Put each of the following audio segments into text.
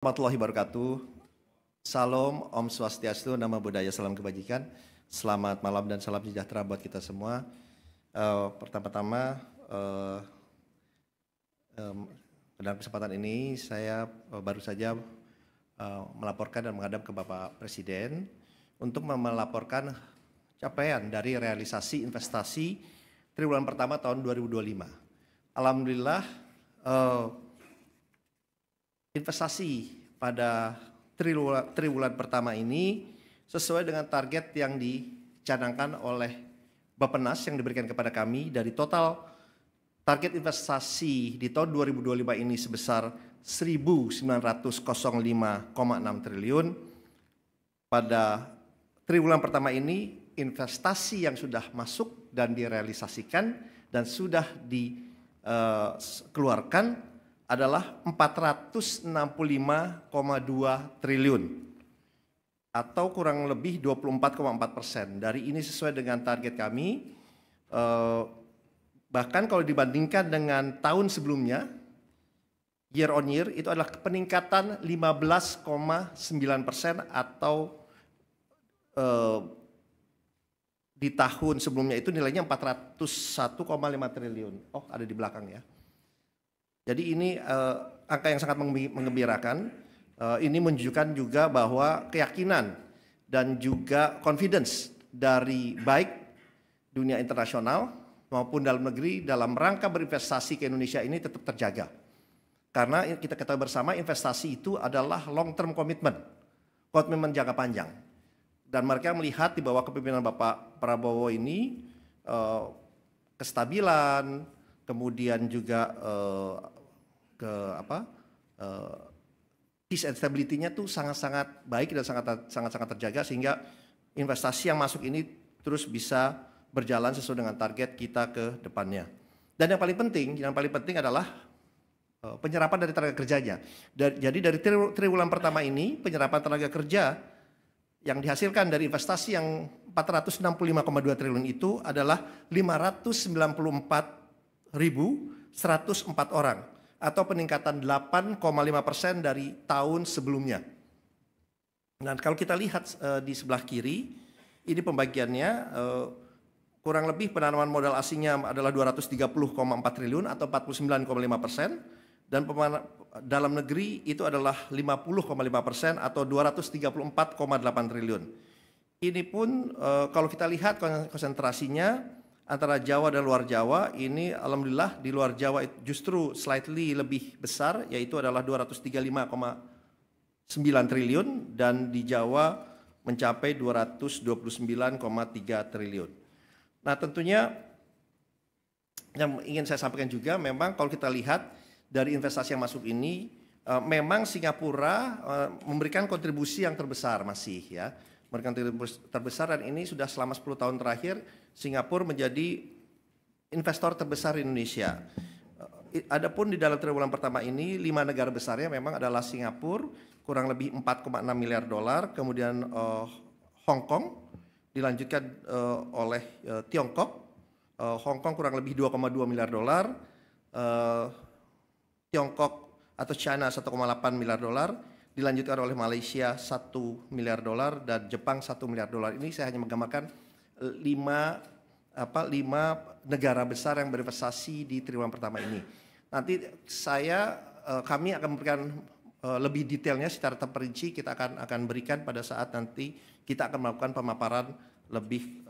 Warahmatullahi wabarakatuh. Salam, Om Swastiastu, Namo Buddhaya, salam kebajikan. Selamat malam dan salam sejahtera buat kita semua. Pertama-tama, dalam kesempatan ini saya baru saja melaporkan dan menghadap ke Bapak Presiden untuk melaporkan capaian dari realisasi investasi triwulan pertama tahun 2025. Alhamdulillah, investasi pada triwulan pertama ini sesuai dengan target yang dicanangkan oleh Bappenas yang diberikan kepada kami. Dari total target investasi di tahun 2025 ini sebesar 1.905,6 triliun. Pada triwulan pertama ini investasi yang sudah masuk dan direalisasikan dan sudah dikeluarkan adalah 465,2 triliun atau kurang lebih 24,4%. Dari ini sesuai dengan target kami. Bahkan kalau dibandingkan dengan tahun sebelumnya, year on year itu adalah peningkatan 15,9% atau di tahun sebelumnya itu nilainya 401,5 triliun. Oh, ada di belakang ya. Jadi ini angka yang sangat menggembirakan. Ini menunjukkan juga bahwa keyakinan dan juga confidence dari baik dunia internasional maupun dalam negeri dalam rangka berinvestasi ke Indonesia ini tetap terjaga. Karena kita ketahui bersama investasi itu adalah long term commitment, komitmen jangka panjang. Dan mereka melihat di bawah kepemimpinan Bapak Prabowo ini kestabilan, kemudian juga peace and stability-nya tuh sangat-sangat baik dan sangat-sangat terjaga sehingga investasi yang masuk ini terus bisa berjalan sesuai dengan target kita ke depannya. Dan yang paling penting adalah penyerapan dari tenaga kerjanya. Jadi dari triwulan pertama ini penyerapan tenaga kerja yang dihasilkan dari investasi yang 465,2 triliun itu adalah 594.104 orang atau peningkatan 8,5% dari tahun sebelumnya. Dan kalau kita lihat di sebelah kiri, ini pembagiannya kurang lebih penanaman modal asingnya adalah 230,4 triliun atau 49,5%, dan dalam negeri itu adalah 50,5% atau 234,8 triliun. Ini pun kalau kita lihat konsentrasinya antara Jawa dan luar Jawa, ini alhamdulillah di luar Jawa justru slightly lebih besar, yaitu adalah 235,9 triliun dan di Jawa mencapai 229,3 triliun. Nah, tentunya yang ingin saya sampaikan juga memang kalau kita lihat dari investasi yang masuk ini memang Singapura memberikan kontribusi yang terbesar masih ya. Memberikan terbesar, dan ini sudah selama 10 tahun terakhir Singapura menjadi investor terbesar di Indonesia. Adapun di dalam triwulan pertama ini 5 negara besarnya memang adalah Singapura kurang lebih 4,6 miliar dolar, kemudian Hong Kong dilanjutkan oleh Tiongkok. Hong Kong kurang lebih 2,2 miliar dolar, Tiongkok atau China 1,8 miliar dolar, dilanjutkan oleh Malaysia 1 miliar dolar dan Jepang 1 miliar dolar. Ini saya hanya menggambarkan 5 negara besar yang berinvestasi di triwulan pertama ini. Nanti kami akan memberikan lebih detailnya secara terperinci, kita akan berikan pada saat nanti kita akan melakukan pemaparan lebih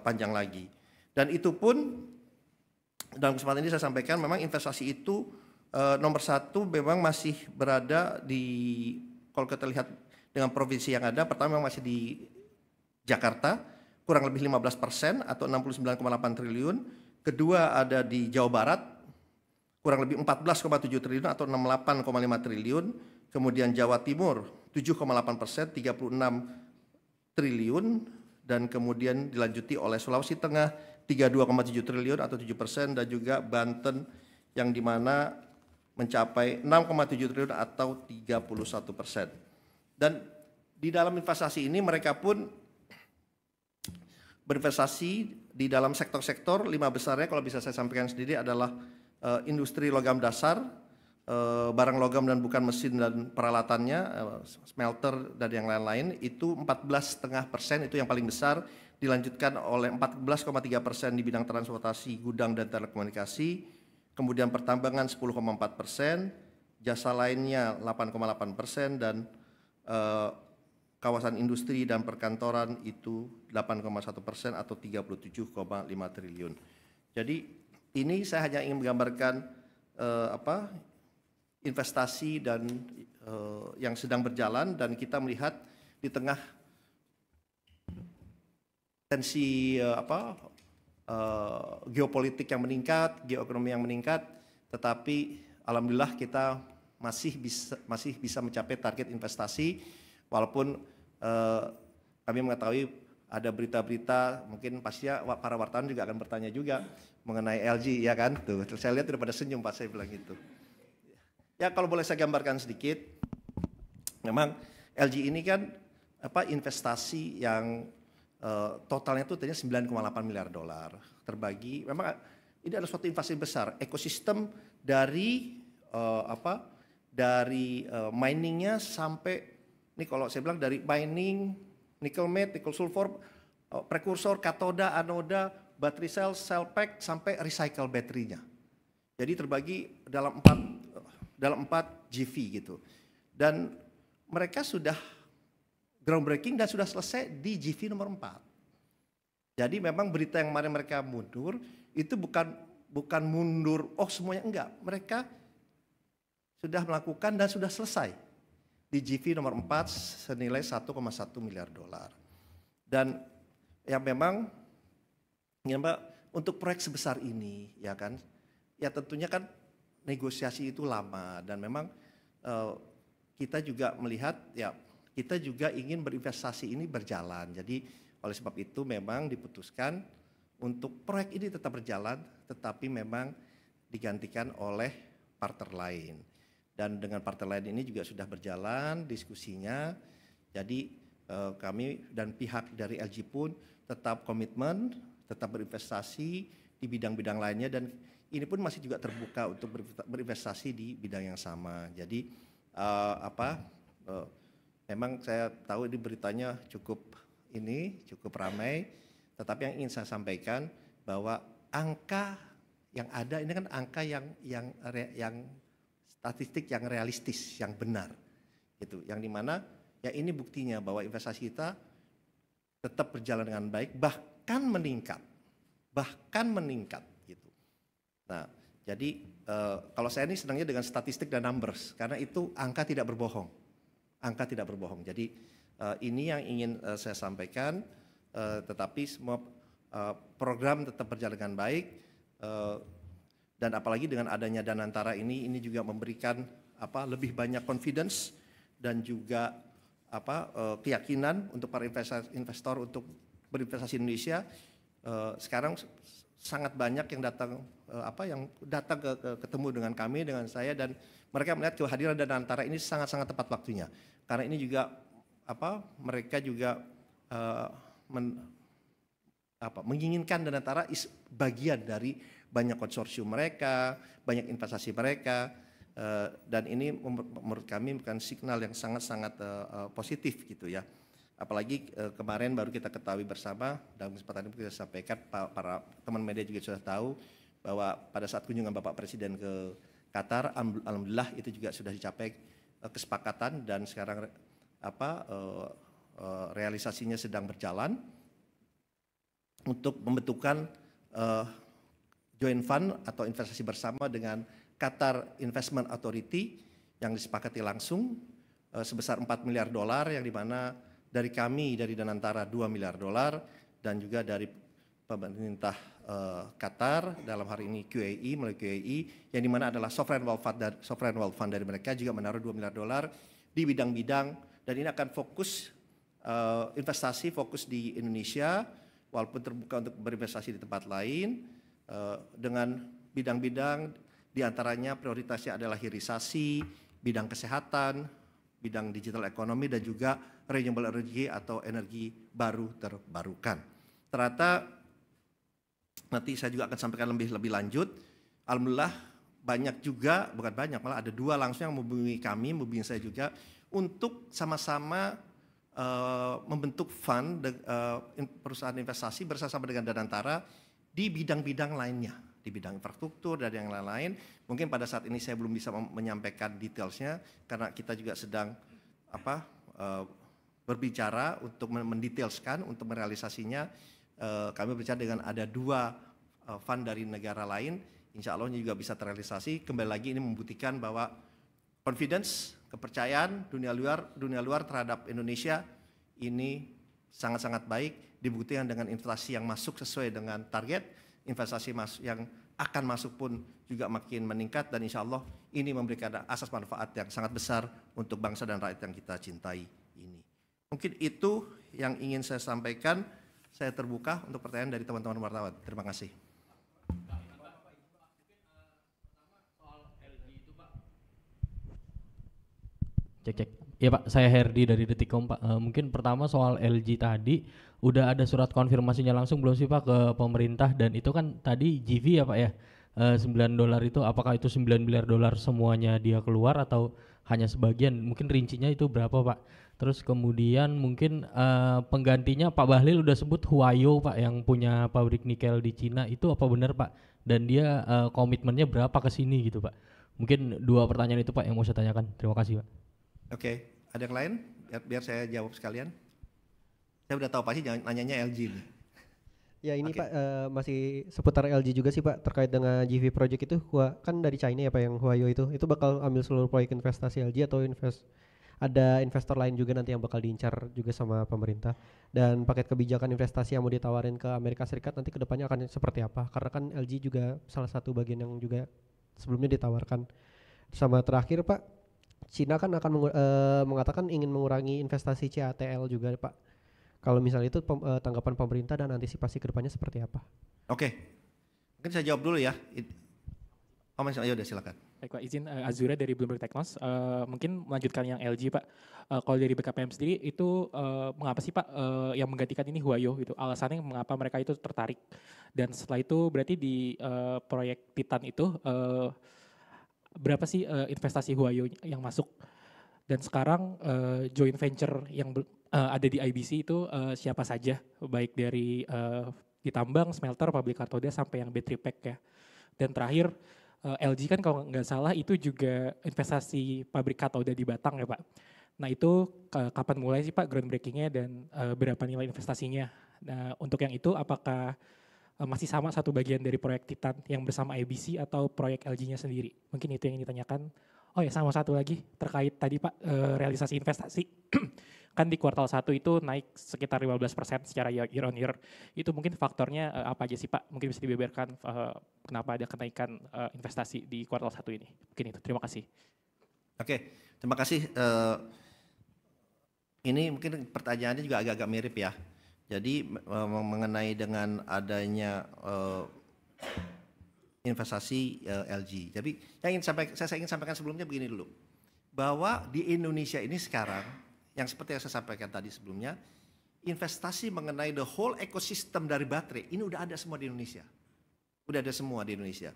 panjang lagi. Dan itu pun dalam kesempatan ini saya sampaikan memang investasi itu nomor 1 memang masih berada di, kalau kita lihat dengan provinsi yang ada, pertama masih di Jakarta kurang lebih 15% atau 69,8 triliun. Kedua ada di Jawa Barat kurang lebih 14,7 triliun atau 68,5 triliun. Kemudian Jawa Timur 7,8%, 36 triliun, dan kemudian dilanjuti oleh Sulawesi Tengah 32,7 triliun atau 7%, dan juga Banten yang dimana mencapai 6,7 triliun atau 31%. Dan di dalam investasi ini mereka pun berinvestasi di dalam sektor-sektor 5 besarnya kalau bisa saya sampaikan sendiri adalah industri logam dasar, barang logam dan bukan mesin dan peralatannya, smelter dan yang lain-lain itu 14,5% itu yang paling besar, dilanjutkan oleh 14,3% di bidang transportasi, gudang dan telekomunikasi, kemudian pertambangan 10,4%, jasa lainnya 8,8% dan kawasan industri dan perkantoran itu 8,1% atau 37,5 triliun. Jadi ini saya hanya ingin menggambarkan investasi dan yang sedang berjalan, dan kita melihat di tengah tensi geopolitik yang meningkat, geoekonomi yang meningkat, tetapi alhamdulillah kita masih bisa mencapai target investasi, walaupun kami mengetahui ada berita-berita, mungkin pastinya para wartawan juga akan bertanya juga mengenai LG, ya kan? Tuh, saya lihat udah pada senyum pas saya bilang itu. Ya kalau boleh saya gambarkan sedikit, memang LG ini kan investasi yang totalnya itu tadinya 9,8 miliar dolar, terbagi. Memang ini adalah suatu investasi besar, ekosistem dari miningnya sampai, ini kalau saya bilang dari mining, nickel matte, nickel sulfur, prekursor, katoda, anoda, baterai cell pack sampai recycle baterainya. Jadi terbagi dalam 4 GV gitu. Dan mereka sudah groundbreaking dan sudah selesai di GV nomor 4. Jadi memang berita yang kemarin mereka mundur itu bukan mundur semuanya, enggak. Mereka sudah melakukan dan sudah selesai di GV nomor 4 senilai 1,1 miliar dolar. Dan yang memang untuk proyek sebesar ini, ya kan, ya tentunya kan negosiasi itu lama, dan memang kita juga melihat, ya kita juga ingin berinvestasi ini berjalan. Jadi oleh sebab itu memang diputuskan untuk proyek ini tetap berjalan, tetapi memang digantikan oleh partner lain. Dan dengan partner lain ini juga sudah berjalan diskusinya. Jadi kami dan pihak dari LG pun tetap komitmen, tetap berinvestasi di bidang-bidang lainnya, dan ini pun masih juga terbuka untuk berinvestasi di bidang yang sama. Jadi memang saya tahu ini beritanya cukup ramai, tetapi yang ingin saya sampaikan bahwa angka yang ada ini kan angka yang statistik yang realistis, yang benar, gitu. Yang dimana ya ini buktinya bahwa investasi kita tetap berjalan dengan baik, bahkan meningkat. Gitu. Nah, jadi kalau saya ini senangnya dengan statistik dan numbers, karena itu angka tidak berbohong. Jadi ini yang ingin saya sampaikan, tetapi semua program tetap berjalan dengan baik, dan apalagi dengan adanya Danantara ini juga memberikan lebih banyak confidence dan juga keyakinan untuk para investor untuk berinvestasi di Indonesia. Sekarang sangat banyak yang datang ketemu dengan kami, dengan saya, dan mereka melihat kehadiran Danantara ini sangat-sangat tepat waktunya. Karena ini juga mereka juga menginginkan Danantara bagian dari banyak konsorsium mereka, banyak investasi mereka, dan ini menurut kami bukan signal yang sangat-sangat positif gitu ya. Apalagi kemarin baru kita ketahui bersama, dalam kesempatan ini kita sampaikan, para teman media juga sudah tahu bahwa pada saat kunjungan Bapak Presiden ke Qatar, alhamdulillah itu juga sudah dicapai kesepakatan, dan sekarang realisasinya sedang berjalan untuk pembentukan joint fund atau investasi bersama dengan Qatar Investment Authority yang disepakati langsung sebesar 4 miliar dolar, yang dimana dari kami, dari Danantara 2 miliar dolar, dan juga dari pemerintah Qatar dalam hari ini melalui QAE, yang dimana adalah sovereign wealth fund dari mereka juga menaruh 2 miliar dolar di bidang-bidang, dan ini akan fokus investasi fokus di Indonesia, walaupun terbuka untuk berinvestasi di tempat lain, dengan bidang-bidang diantaranya prioritasnya adalah hilirisasi, bidang kesehatan, bidang digital ekonomi, dan juga renewable energy atau energi baru terbarukan. Ternyata nanti saya juga akan sampaikan lebih lanjut. Alhamdulillah banyak juga, bukan banyak, malah ada 2 langsung yang menghubungi kami, menghubungi saya juga untuk sama-sama membentuk fund perusahaan investasi bersama dengan Danantara di bidang-bidang lainnya, di bidang infrastruktur dan yang lain-lain. Mungkin pada saat ini saya belum bisa menyampaikan detailsnya karena kita juga sedang berbicara untuk mendetailskan untuk merealisasinya. Kami berbicara dengan ada 2 fund dari negara lain, insya Allah juga bisa terrealisasi. Kembali lagi ini membuktikan bahwa confidence, kepercayaan dunia luar terhadap Indonesia ini sangat-sangat baik, dibuktikan dengan investasi yang masuk sesuai dengan target, investasi yang akan masuk pun juga makin meningkat, dan insya Allah ini memberikan asas manfaat yang sangat besar untuk bangsa dan rakyat yang kita cintai ini. Mungkin itu yang ingin saya sampaikan. Saya terbuka untuk pertanyaan dari teman-teman wartawan. Terima kasih. Cek. Ya Pak, saya Herdi dari Detikcom Pak. Mungkin pertama soal LG tadi, udah ada surat konfirmasinya langsung belum sih Pak ke pemerintah? Dan itu kan tadi GV ya Pak ya, $9 itu apakah itu $9 miliar semuanya dia keluar atau hanya sebagian? Mungkin rincinya itu berapa Pak? Terus kemudian mungkin penggantinya Pak Bahlil udah sebut Huayo Pak yang punya pabrik nikel di Cina, itu apa benar Pak? Dan dia komitmennya berapa ke sini gitu Pak? Mungkin 2 pertanyaan itu Pak yang mau saya tanyakan. Terima kasih Pak. Oke, ada yang lain? Biar saya jawab sekalian. Saya udah tahu pasti nanyanya LG nih. Ya ini Pak, masih seputar LG juga sih Pak, terkait dengan GV Project itu, kan dari China ya Pak yang Huayo itu bakal ambil seluruh proyek investasi LG atau ada investor lain juga nanti yang bakal diincar juga sama pemerintah, dan paket kebijakan investasi yang mau ditawarin ke Amerika Serikat nanti kedepannya akan seperti apa, karena kan LG juga salah satu bagian yang juga sebelumnya ditawarkan. Sama terakhir Pak, Cina kan akan mengatakan ingin mengurangi investasi CATL juga Pak. Kalau misalnya itu tanggapan pemerintah dan antisipasi kedepannya seperti apa? Oke, mungkin saya jawab dulu ya. Ayo udah silakan. Baik Pak, izin Azura dari Bloomberg Technos. Mungkin melanjutkan yang LG Pak. Kalau dari BKPM sendiri itu mengapa sih Pak yang menggantikan ini Huayo gitu? Alasannya mengapa mereka itu tertarik? Dan setelah itu berarti di proyek Titan itu berapa sih investasi Huayo yang masuk? Dan sekarang joint venture yang ada di IBC itu siapa saja? Baik dari di tambang, smelter, pabrik katoda sampai yang battery pack ya. Dan terakhir LG kan kalau nggak salah itu juga investasi pabrik katoda di Batang ya Pak. Nah itu kapan mulai sih Pak groundbreakingnya dan berapa nilai investasinya? Nah untuk yang itu apakah masih sama satu bagian dari proyek Titan yang bersama IBC atau proyek LG-nya sendiri? Mungkin itu yang ditanyakan. Oh ya sama satu lagi terkait tadi Pak realisasi investasi. Kan di kuartal 1 itu naik sekitar 15% secara year on year. Itu mungkin faktornya apa aja sih Pak? Mungkin bisa dibeberkan kenapa ada kenaikan investasi di kuartal 1 ini. Mungkin itu, terima kasih. Oke, terima kasih. Ini mungkin pertanyaannya juga agak-agak mirip ya. Jadi mengenai dengan adanya investasi LG. Jadi saya ingin sampaikan sebelumnya begini dulu. Bahwa di Indonesia ini sekarang, yang seperti yang saya sampaikan tadi sebelumnya, investasi mengenai the whole ecosystem dari baterai ini udah ada semua di Indonesia. Udah ada semua di Indonesia.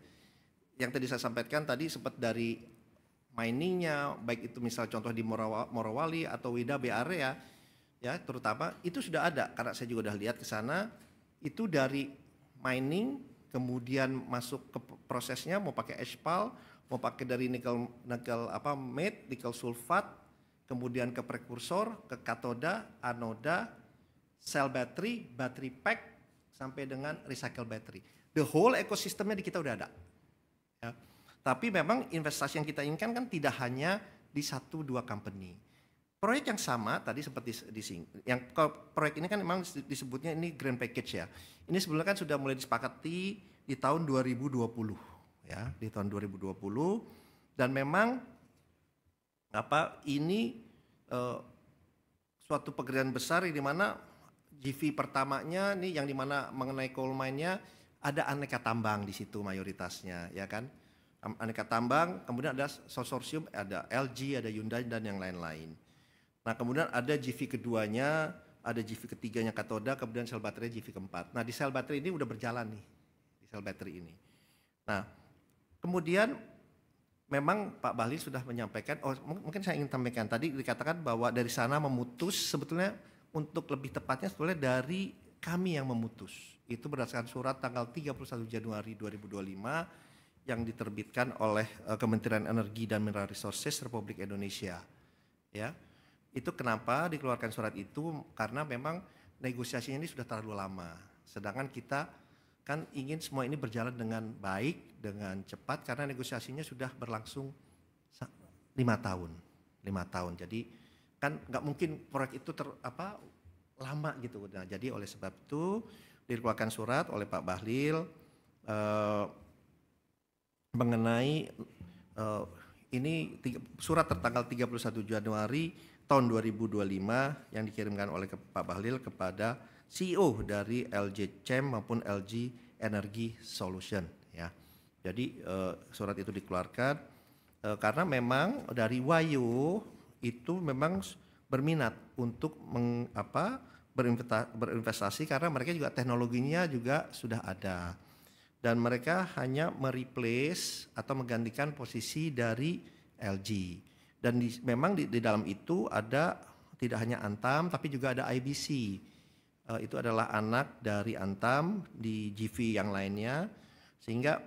Yang tadi saya sampaikan tadi sempat dari miningnya, baik itu misal contoh di Morowali atau Wida Bay Area, ya terutama itu sudah ada. Karena saya juga udah lihat ke sana, itu dari mining kemudian masuk ke prosesnya mau pakai aspal, mau pakai dari nikel matte, nikel sulfat, kemudian ke prekursor, ke katoda, anoda, sel battery, battery pack, sampai dengan recycle battery. The whole ekosistemnya di kita udah ada. Ya. Tapi memang investasi yang kita inginkan kan tidak hanya di 1-2 company. Proyek yang sama tadi seperti yang proyek ini kan memang disebutnya ini grand package ya. Ini sebenarnya kan sudah mulai disepakati di tahun 2020 ya, di tahun 2020, dan memang ini suatu pekerjaan besar di mana GV pertamanya nih yang dimana mengenai coal mine-nya ada aneka tambang di situ mayoritasnya ya kan, aneka tambang, kemudian ada konsorsium, ada LG, ada Hyundai dan yang lain-lain. Nah kemudian ada GV keduanya, ada GV ketiganya katoda, kemudian sel baterai GV keempat. Nah di sel baterai ini udah berjalan nih, di sel baterai ini. Nah kemudian memang Pak Bahlil sudah menyampaikan, mungkin saya ingin sampaikan tadi dikatakan bahwa dari sana memutus, sebetulnya untuk lebih tepatnya sebetulnya dari kami yang memutus. Itu berdasarkan surat tanggal 31 Januari 2025 yang diterbitkan oleh Kementerian Energi dan Mineral Resources Republik Indonesia. Ya, itu kenapa dikeluarkan surat itu, karena memang negosiasinya ini sudah terlalu lama. Sedangkan kita kan ingin semua ini berjalan dengan baik, dengan cepat, karena negosiasinya sudah berlangsung 5 tahun. Jadi kan nggak mungkin proyek itu lama gitu. Nah, jadi oleh sebab itu dikeluarkan surat oleh Pak Bahlil mengenai ini surat tertanggal 31 Januari tahun 2025 yang dikirimkan oleh Pak Bahlil kepada CEO dari LG Chem maupun LG Energy Solution, ya. Jadi surat itu dikeluarkan karena memang dari Wayo itu memang berminat untuk berinvestasi karena mereka juga teknologinya juga sudah ada dan mereka hanya mereplace atau menggantikan posisi dari LG dan memang di dalam itu ada tidak hanya Antam tapi juga ada IBC. Itu adalah anak dari Antam di GV yang lainnya, sehingga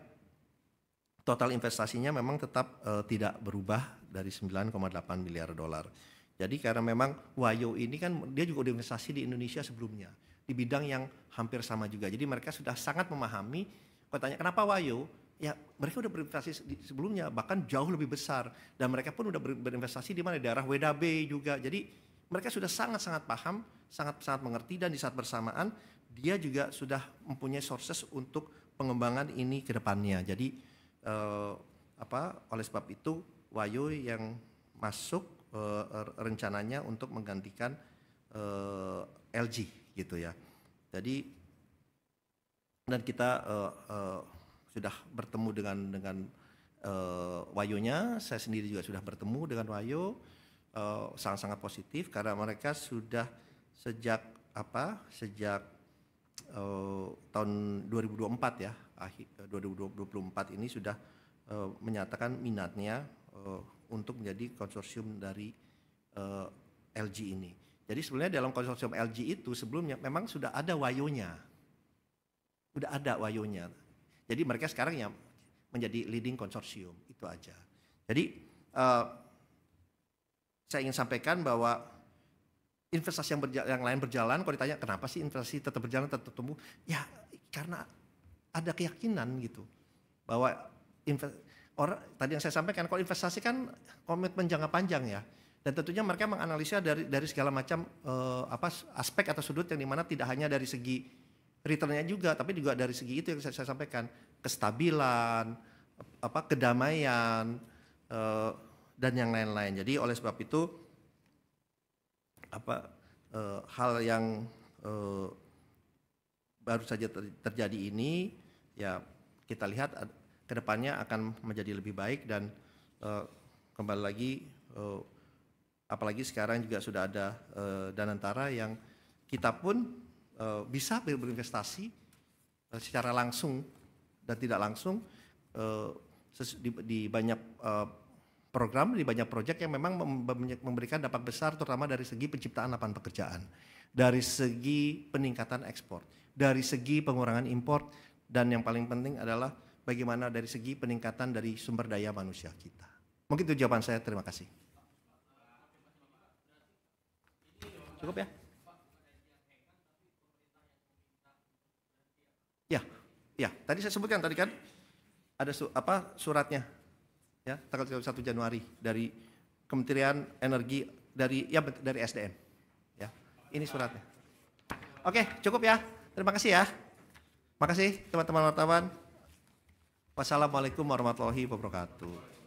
total investasinya memang tetap tidak berubah dari 9,8 miliar dolar. Jadi karena memang Wayo ini kan dia juga udah investasi di Indonesia sebelumnya di bidang yang hampir sama juga. Jadi mereka sudah sangat memahami. Kalau tanya kenapa Wayo, ya mereka udah berinvestasi sebelumnya bahkan jauh lebih besar dan mereka pun udah berinvestasi di mana di daerah WDB juga. Jadi mereka sudah sangat-sangat paham, sangat-sangat mengerti dan di saat bersamaan dia juga sudah mempunyai sources untuk pengembangan ini ke depannya. Jadi oleh sebab itu Wayo yang masuk rencananya untuk menggantikan LG gitu ya. Jadi dan kita sudah bertemu dengan Wayonya, saya sendiri juga sudah bertemu dengan Wayo. Sangat-sangat positif karena mereka sudah sejak tahun 2024 ya, akhir 2024 ini sudah menyatakan minatnya untuk menjadi konsorsium dari LG ini. Jadi sebenarnya dalam konsorsium LG itu sebelumnya memang sudah ada Wayonya. Jadi mereka sekarang ya menjadi leading konsorsium, itu aja. Jadi saya ingin sampaikan bahwa investasi yang lain berjalan, kalau ditanya kenapa sih investasi tetap berjalan, tetap tumbuh, ya karena ada keyakinan gitu bahwa tadi yang saya sampaikan, kalau investasi kan komitmen jangka panjang ya, dan tentunya mereka menganalisa dari segala macam aspek atau sudut yang dimana tidak hanya dari segi returnnya juga, tapi juga dari segi itu yang saya sampaikan, kestabilan, kedamaian, dan yang lain-lain. Jadi oleh sebab itu hal yang baru saja terjadi ini ya kita lihat kedepannya akan menjadi lebih baik dan kembali lagi apalagi sekarang juga sudah ada Danantara yang kita pun bisa berinvestasi secara langsung dan tidak langsung di banyak program, di banyak proyek yang memang memberikan dampak besar terutama dari segi penciptaan lapangan pekerjaan, dari segi peningkatan ekspor, dari segi pengurangan impor, dan yang paling penting adalah bagaimana dari segi peningkatan dari sumber daya manusia kita. Mungkin itu jawaban saya, terima kasih. Cukup ya? Ya, tadi saya sebutkan tadi kan ada suratnya. Ya, tanggal 31 Januari dari Kementerian Energi dari SDM. Ya, ini suratnya. Oke, cukup ya. Terima kasih ya. Makasih teman-teman wartawan. Wassalamualaikum warahmatullahi wabarakatuh.